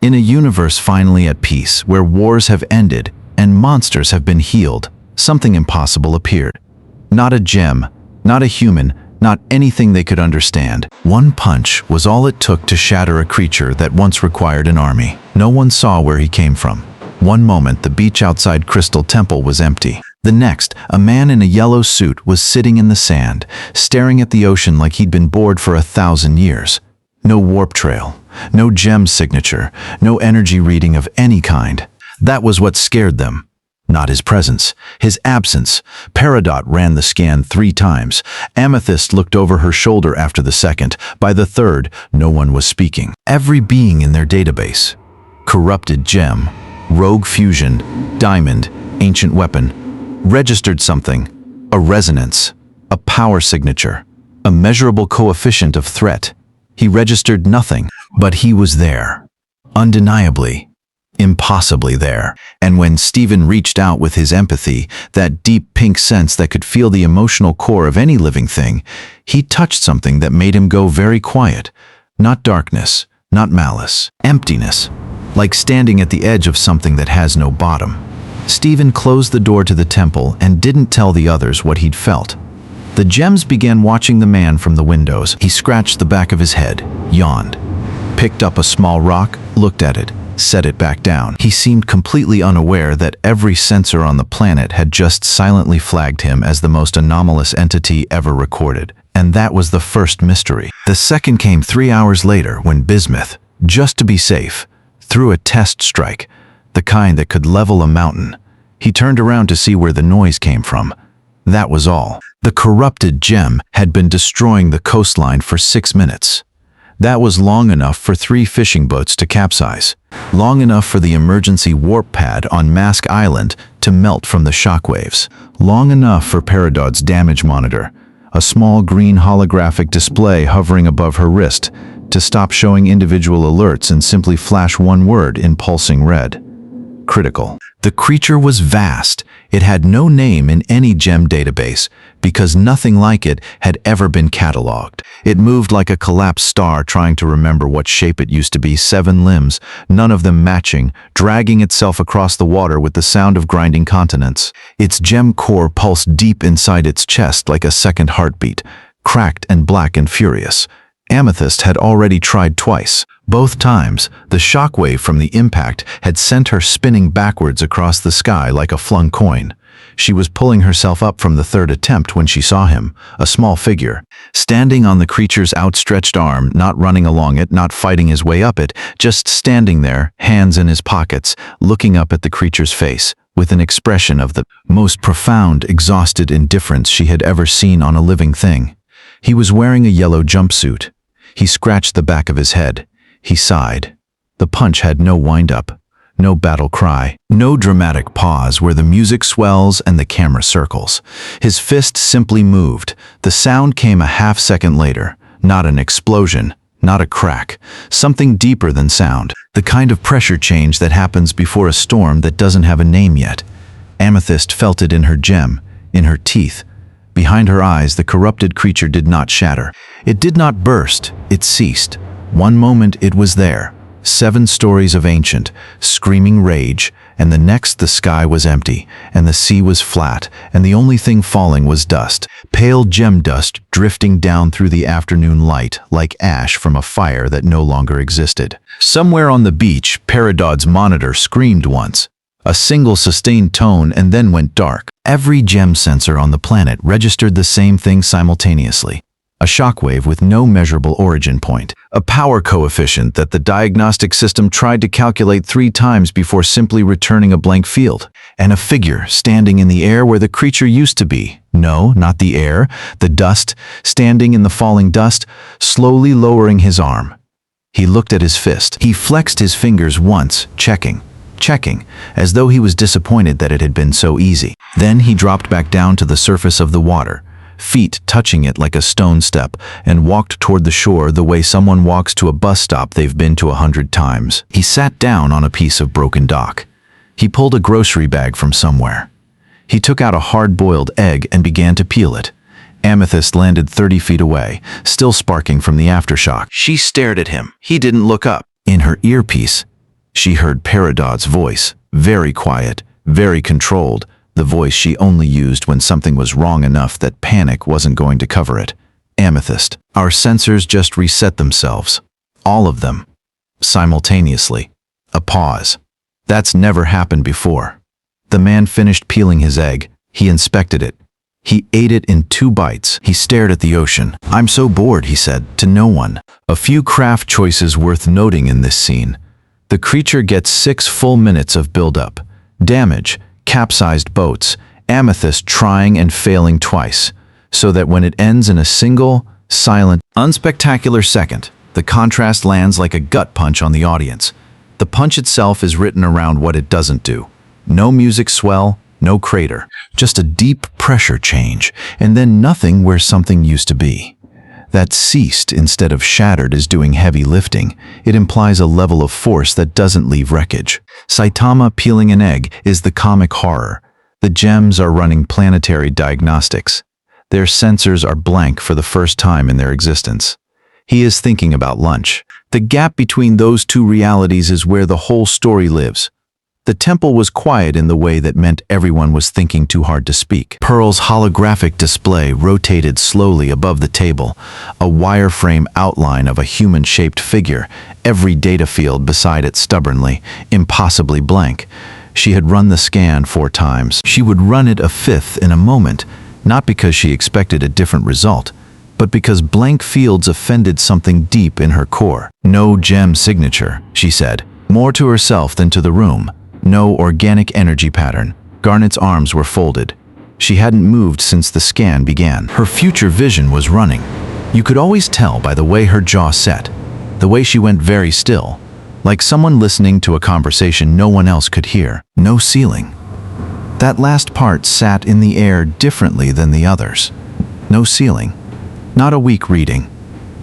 In a universe finally at peace, where wars have ended and monsters have been healed, something impossible appeared. Not a gem, not a human, not anything they could understand. One punch was all it took to shatter a creature that once required an army. No one saw where he came from. One moment, the beach outside Crystal Temple was empty. The next, a man in a yellow suit was sitting in the sand, staring at the ocean like he'd been bored for 1,000 years. No warp trail, no gem signature, no energy reading of any kind. That was what scared them. Not his presence, his absence. Peridot ran the scan 3 times. Amethyst looked over her shoulder after the second. By the third, no one was speaking. Every being in their database. Corrupted gem, rogue fusion, diamond, ancient weapon. Registered something. A resonance. A power signature. A measurable coefficient of threat. He registered nothing, but he was there. Undeniably. Impossibly there. And when Stephen reached out with his empathy, that deep pink sense that could feel the emotional core of any living thing, he touched something that made him go very quiet. Not darkness, not malice, emptiness. Like standing at the edge of something that has no bottom. Stephen closed the door to the temple and didn't tell the others what he'd felt. The gems began watching the man from the windows. He scratched the back of his head, yawned, picked up a small rock, looked at it, set it back down. He seemed completely unaware that every sensor on the planet had just silently flagged him as the most anomalous entity ever recorded. And that was the first mystery. The second came 3 hours later when Bismuth, just to be safe, threw a test strike, the kind that could level a mountain. He turned around to see where the noise came from. That was all. The corrupted gem had been destroying the coastline for 6 minutes. That was long enough for 3 fishing boats to capsize. Long enough for the emergency warp pad on Mask Island to melt from the shockwaves. Long enough for Peridot's damage monitor, a small green holographic display hovering above her wrist, to stop showing individual alerts and simply flash one word in pulsing red. Critical. The creature was vast. It had no name in any gem database because nothing like it had ever been cataloged. It moved like a collapsed star trying to remember what shape it used to be, 7 limbs, none of them matching, dragging itself across the water with the sound of grinding continents. Its gem core pulsed deep inside its chest like a second heartbeat, cracked and black and furious. Amethyst had already tried twice. Both times, the shockwave from the impact had sent her spinning backwards across the sky like a flung coin. She was pulling herself up from the third attempt when she saw him, a small figure, standing on the creature's outstretched arm, not running along it, not fighting his way up it, just standing there, hands in his pockets, looking up at the creature's face, with an expression of the most profound, exhausted indifference she had ever seen on a living thing. He was wearing a yellow jumpsuit. He scratched the back of his head. He sighed. The punch had no wind-up, no battle cry, no dramatic pause where the music swells and the camera circles. His fist simply moved. The sound came a half-second later, not an explosion, not a crack, something deeper than sound, the kind of pressure change that happens before a storm that doesn't have a name yet. Amethyst felt it in her gem, in her teeth. Behind her eyes, the corrupted creature did not shatter. It did not burst, it ceased. One moment it was there, 7 stories of ancient, screaming rage, and the next the sky was empty, and the sea was flat, and the only thing falling was dust, pale gem dust drifting down through the afternoon light like ash from a fire that no longer existed. Somewhere on the beach, Peridot's monitor screamed once. A single sustained tone and then went dark. Every gem sensor on the planet registered the same thing simultaneously. A shockwave with no measurable origin point. A power coefficient that the diagnostic system tried to calculate 3 times before simply returning a blank field. And a figure standing in the air where the creature used to be. No, not the air, the dust, standing in the falling dust, slowly lowering his arm. He looked at his fist. He flexed his fingers once, checking, as though he was disappointed that it had been so easy. Then he dropped back down to the surface of the water, feet touching it like a stone step, and walked toward the shore the way someone walks to a bus stop they've been to 100 times. He sat down on a piece of broken dock. He pulled a grocery bag from somewhere. He took out a hard-boiled egg and began to peel it. Amethyst landed 30 feet away, still sparking from the aftershock. She stared at him. He didn't look up. In her earpiece, She heard Peridot's voice, very quiet, very controlled, the voice she only used when something was wrong enough that panic wasn't going to cover it. Amethyst. Our sensors just reset themselves. All of them. Simultaneously. A pause. That's never happened before. The man finished peeling his egg. He inspected it. He ate it in 2 bites. He stared at the ocean. "I'm so bored," he said, to no one. A few craft choices worth noting in this scene. The creature gets 6 full minutes of build-up. Damage, capsized boats, Amethyst trying and failing twice, so that when it ends in a single, silent, unspectacular second, the contrast lands like a gut punch on the audience. The punch itself is written around what it doesn't do. No music swell, no crater, just a deep pressure change, and then nothing where something used to be. That ceased instead of shattered is doing heavy lifting. It implies a level of force that doesn't leave wreckage. Saitama peeling an egg is the comic horror. The gems are running planetary diagnostics. Their sensors are blank for the first time in their existence. He is thinking about lunch. The gap between those 2 realities is where the whole story lives. The temple was quiet in the way that meant everyone was thinking too hard to speak. Pearl's holographic display rotated slowly above the table, a wireframe outline of a human-shaped figure, every data field beside it stubbornly, impossibly blank. She had run the scan 4 times. She would run it a 5th in a moment, not because she expected a different result, but because blank fields offended something deep in her core. "No gem signature," she said, more to herself than to the room. No organic energy pattern. Garnet's arms were folded. She hadn't moved since the scan began. Her future vision was running. You could always tell by the way her jaw set, the way she went very still, like someone listening to a conversation no one else could hear. No ceiling. That last part sat in the air differently than the others. No ceiling. Not a weak reading.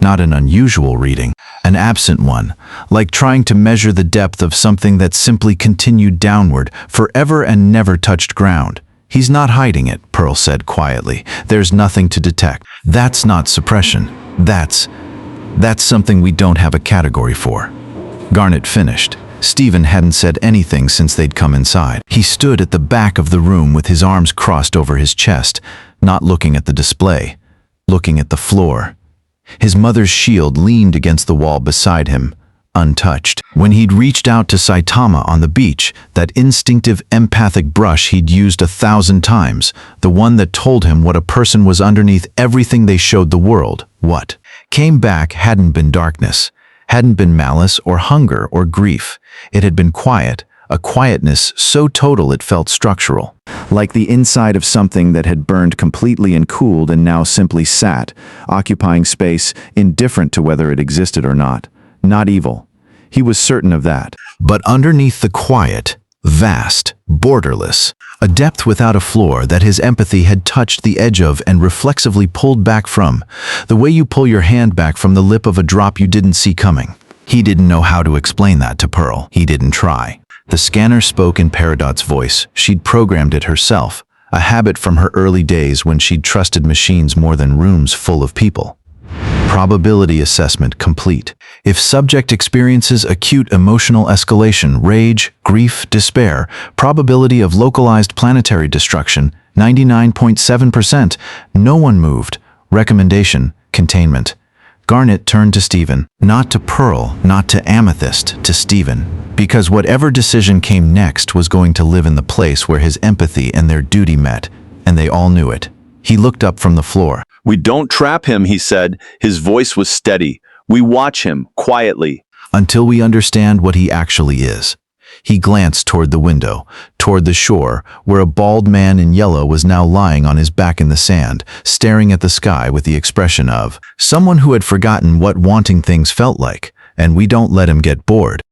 Not an unusual reading. An absent one, like trying to measure the depth of something that simply continued downward, forever and never touched ground. "He's not hiding it," Pearl said quietly. "There's nothing to detect. That's not suppression. That's something we don't have a category for." Garnet finished. Stephen hadn't said anything since they'd come inside. He stood at the back of the room with his arms crossed over his chest, not looking at the display, looking at the floor. His mother's shield leaned against the wall beside him, untouched. When he'd reached out to Saitama on the beach, that instinctive empathic brush he'd used 1,000 times, the one that told him what a person was underneath everything they showed the world, what came back hadn't been darkness, hadn't been malice or hunger or grief. It had been quiet, a quietness so total it felt structural. Like the inside of something that had burned completely and cooled and now simply sat, occupying space, indifferent to whether it existed or not. Not evil. He was certain of that. But underneath the quiet, vast, borderless, a depth without a floor that his empathy had touched the edge of and reflexively pulled back from, the way you pull your hand back from the lip of a drop you didn't see coming. He didn't know how to explain that to Pearl. He didn't try. The scanner spoke in Peridot's voice. She'd programmed it herself, a habit from her early days when she'd trusted machines more than rooms full of people. Probability assessment complete. If subject experiences acute emotional escalation, rage, grief, despair, probability of localized planetary destruction, 99.7%. No one moved. Recommendation, containment. Garnet turned to Stephen, not to Pearl, not to Amethyst, to Stephen, because whatever decision came next was going to live in the place where his empathy and their duty met, and they all knew it. He looked up from the floor. "We don't trap him," he said. His voice was steady. "We watch him, quietly." "Until we understand what he actually is." He glanced toward the window, toward the shore, where a bald man in yellow was now lying on his back in the sand, staring at the sky with the expression of someone who had forgotten what wanting things felt like, and we don't let him get bored.